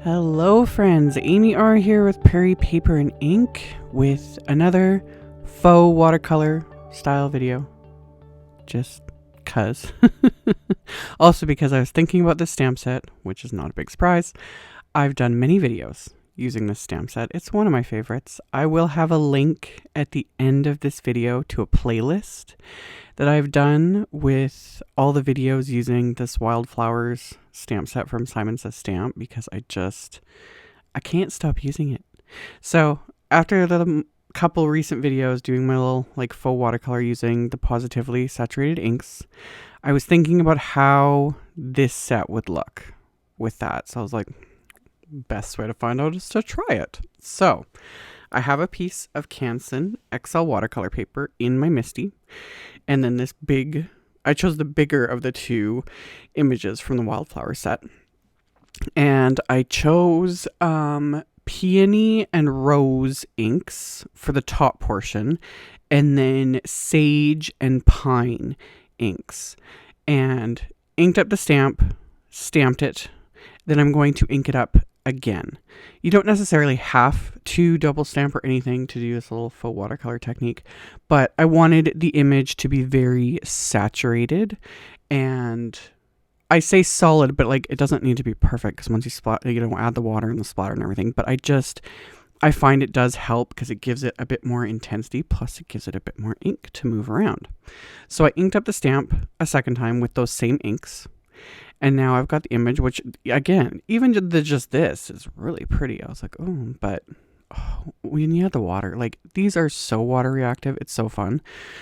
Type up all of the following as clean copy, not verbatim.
Hello friends, AmyR here with Prairie Paper and Ink with another faux watercolor style video. Just cuz. Also because I was thinking about this stamp set, which is not a big surprise. I've done many videos using this stamp set. It's one of my favorites. I will have a link at the end of this video to a playlist that I've done with all the videos using this Wildflowers stamp set from Simon Says Stamp because I can't stop using it. So after the couple recent videos doing my little like faux watercolor using the Pawsitively saturated inks, I was thinking about how this set would look with that. So I was like, best way to find out is to try it. So I have a piece of Canson XL watercolor paper in my MISTI, and then this big, I chose the bigger of the two images from the Wildflower set, and I chose Peony and Rose inks for the top portion, and then Sage and Pine inks, and inked up the stamp, stamped it, then I'm going to ink it up again. You don't necessarily have to double stamp or anything to do this little faux watercolor technique, but I wanted the image to be very saturated, and I say solid, but like it doesn't need to be perfect because once you splatter, you know, add the water and the splatter and everything, but I find it does help because it gives it a bit more intensity, plus it gives it a bit more ink to move around. So I inked up the stamp a second time with those same inks. And now I've got the image, which, again, even just this is really pretty. I was like, oh, but when you add the water, like, these are so water reactive. It's so fun.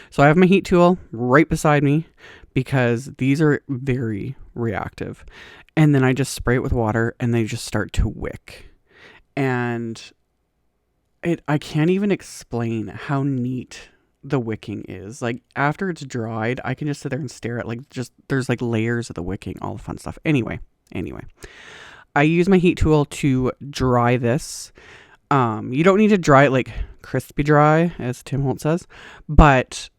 So I have my heat tool right beside me because these are very reactive. And then I just spray it with water and they just start to wick. And I can't even explain how neat the wicking is. Like, after it's dried, I can just sit there and stare at there's like layers of the wicking, all the fun stuff. Anyway, I use my heat tool to dry this. You don't need to dry it like crispy dry, as Tim Holtz says, but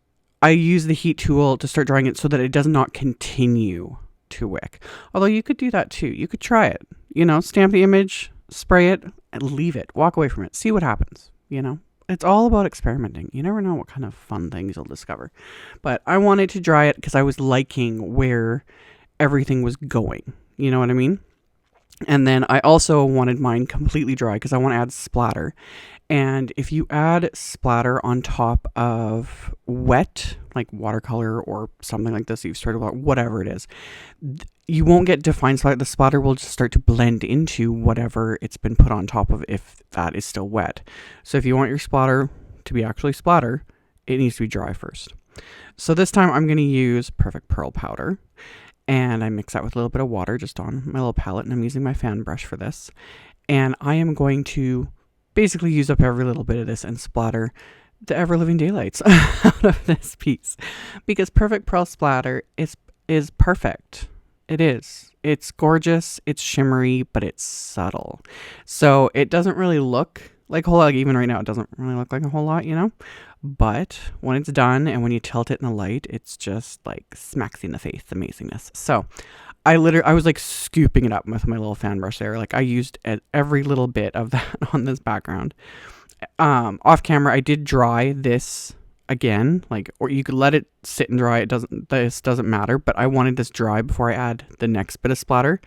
I use the heat tool to start drying it so that it does not continue to wick. Although you could do that too. You could try it, stamp the image, spray it, and leave it, walk away from it, see what happens, It's all about experimenting. You never know what kind of fun things you'll discover. But I wanted to dry it because I was liking where everything was going. You know what I mean? And then I also wanted mine completely dry because I want to add splatter. And if you add splatter on top of wet, like watercolor or something like this, you've started whatever it is, you won't get defined splatter. The splatter will just start to blend into whatever it's been put on top of if that is still wet. So if you want your splatter to be actually splatter, it needs to be dry first. So this time I'm going to use Perfect Pearl powder, and I mix that with a little bit of water just on my little palette, and I'm using my fan brush for this. And I am going to basically use up every little bit of this and splatter the ever-living daylights out of this piece, because Perfect Pearl splatter is perfect. It is. It's gorgeous, it's shimmery, but it's subtle. So it doesn't really look like a whole lot. Like, even right now, it doesn't really look like a whole lot, But when it's done and when you tilt it in the light, it's just like smacks you in the face, amazingness. So I was like scooping it up with my little fan brush there. Like, I used every little bit of that on this background. Off camera, I did dry this again, or you could let it sit and dry. This doesn't matter, but I wanted this dry before I add the next bit of splatter,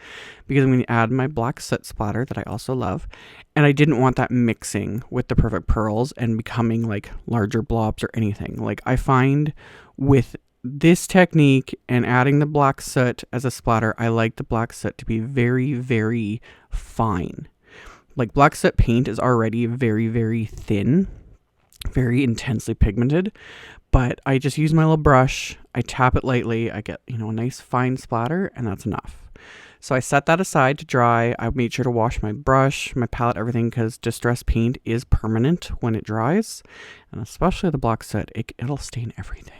because I'm going to add my black soot splatter that I also love, and I didn't want that mixing with the Perfect Pearls and becoming like larger blobs or anything. Like, I find with this technique and adding the black soot as a splatter, I like the black soot to be very, very fine. Like, black soot paint is already very, very thin, very intensely pigmented, but I just use my little brush, I tap it lightly, I get, a nice fine splatter, and that's enough. So I set that aside to dry. I made sure to wash my brush, my palette, everything, because distress paint is permanent when it dries, and especially the black soot, it'll stain everything.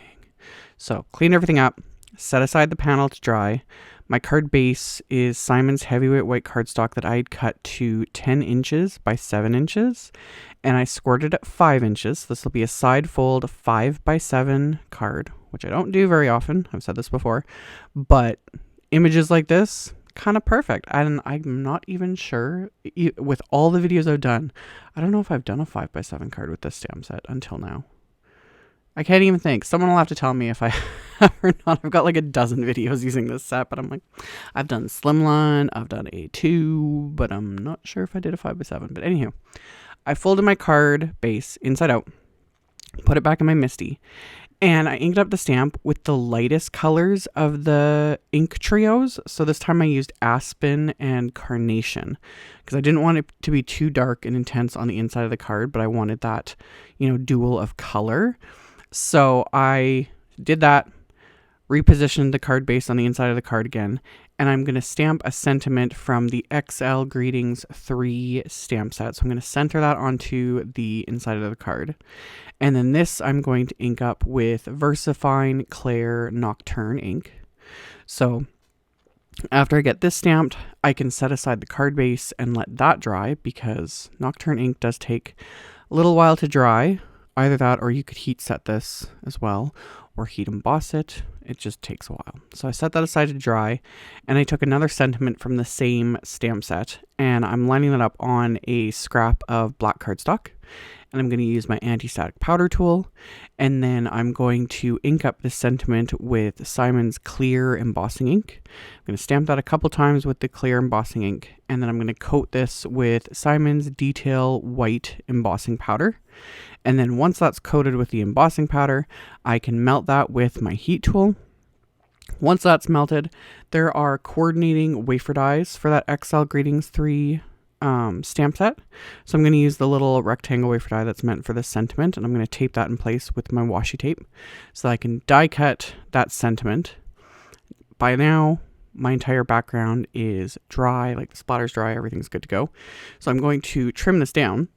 So clean everything up, set aside the panel to dry. My card base is Simon's heavyweight white cardstock that I had cut to 10 inches by 7 inches, and I scored it at 5 inches. This will be a side fold 5x7 card, which I don't do very often. I've said this before, but images like this, kind of perfect. And I'm not even sure, with all the videos I've done, I don't know if I've done a 5x7 card with this stamp set until now. I can't even think. Someone will have to tell me if I have or not. I've got like a dozen videos using this set, but I'm like, I've done Slimline, I've done A2, but I'm not sure if I did a 5x7. But anyhow, I folded my card base inside out, put it back in my MISTI, and I inked up the stamp with the lightest colors of the ink trios. So this time I used Aspen and Carnation because I didn't want it to be too dark and intense on the inside of the card, but I wanted that, dual of color. So I did that, repositioned the card base on the inside of the card again, and I'm going to stamp a sentiment from the XL Greetings 3 stamp set. So I'm going to center that onto the inside of the card. And then this I'm going to ink up with VersaFine Clair Nocturne ink. So after I get this stamped, I can set aside the card base and let that dry because Nocturne ink does take a little while to dry. Either that or you could heat set this as well or heat emboss it. It just takes a while. So I set that aside to dry and I took another sentiment from the same stamp set and I'm lining that up on a scrap of black cardstock. And I'm going to use my anti-static powder tool. And then I'm going to ink up this sentiment with Simon's clear embossing ink. I'm going to stamp that a couple times with the clear embossing ink. And then I'm going to coat this with Simon's detail white embossing powder. And then once that's coated with the embossing powder, I can melt that with my heat tool. Once that's melted, there are coordinating wafer dies for that XL Greetings 3 stamp set. So I'm going to use the little rectangle wafer die that's meant for this sentiment, and I'm going to tape that in place with my washi tape so that I can die cut that sentiment. By now, my entire background is dry, like the splatter's dry, everything's good to go. So I'm going to trim this down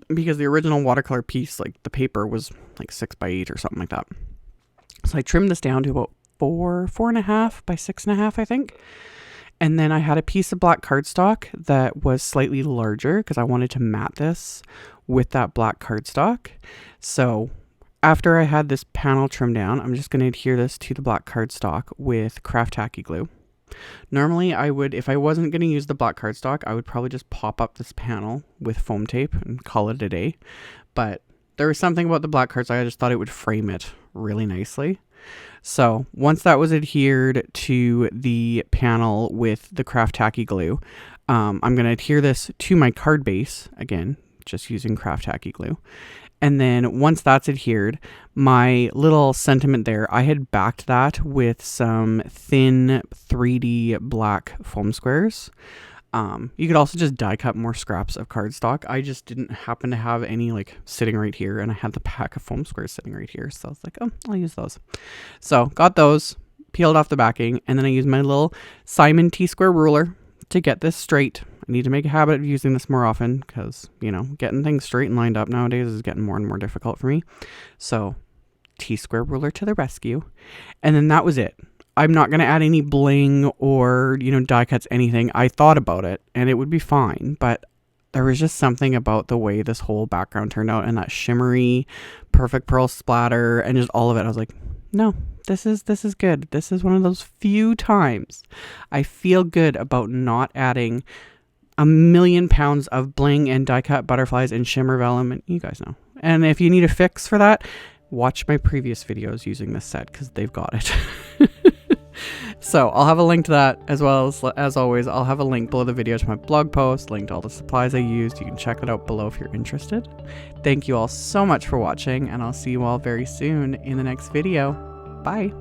because the original watercolor piece, like the paper was like 6x8 or something like that. So I trimmed this down to about 4.5 by 6.5, I think. And then I had a piece of black cardstock that was slightly larger because I wanted to mat this with that black cardstock. So after I had this panel trimmed down, I'm just going to adhere this to the black cardstock with craft tacky glue. Normally I would, if I wasn't going to use the black cardstock, I would probably just pop up this panel with foam tape and call it a day. But there was something about the black cardstock, I just thought it would frame it really nicely. So once that was adhered to the panel with the craft tacky glue, I'm going to adhere this to my card base, again, just using craft tacky glue. And then once that's adhered, my little sentiment there, I had backed that with some thin 3D black foam squares. You could also just die cut more scraps of cardstock. I just didn't happen to have any like sitting right here, and I had the pack of foam squares sitting right here. So I was like, oh, I'll use those. So got those, peeled off the backing, and then I used my little Simon T-square ruler to get this straight. I need to make a habit of using this more often because, getting things straight and lined up nowadays is getting more and more difficult for me. So T-square ruler to the rescue. And then that was it. I'm not going to add any bling or, die cuts, anything. I thought about it and it would be fine, but there was just something about the way this whole background turned out and that shimmery, perfect pearl splatter and just all of it. I was like, no, this is good. This is one of those few times I feel good about not adding 1,000,000 pounds of bling and die cut butterflies and shimmer vellum. And you guys know. And if you need a fix for that, watch my previous videos using this set because they've got it. So I'll have a link to that as well as always. I'll have a link below the video to my blog post, link to all the supplies I used. You can check that out below if you're interested. Thank you all so much for watching, and I'll see you all very soon in the next video. Bye.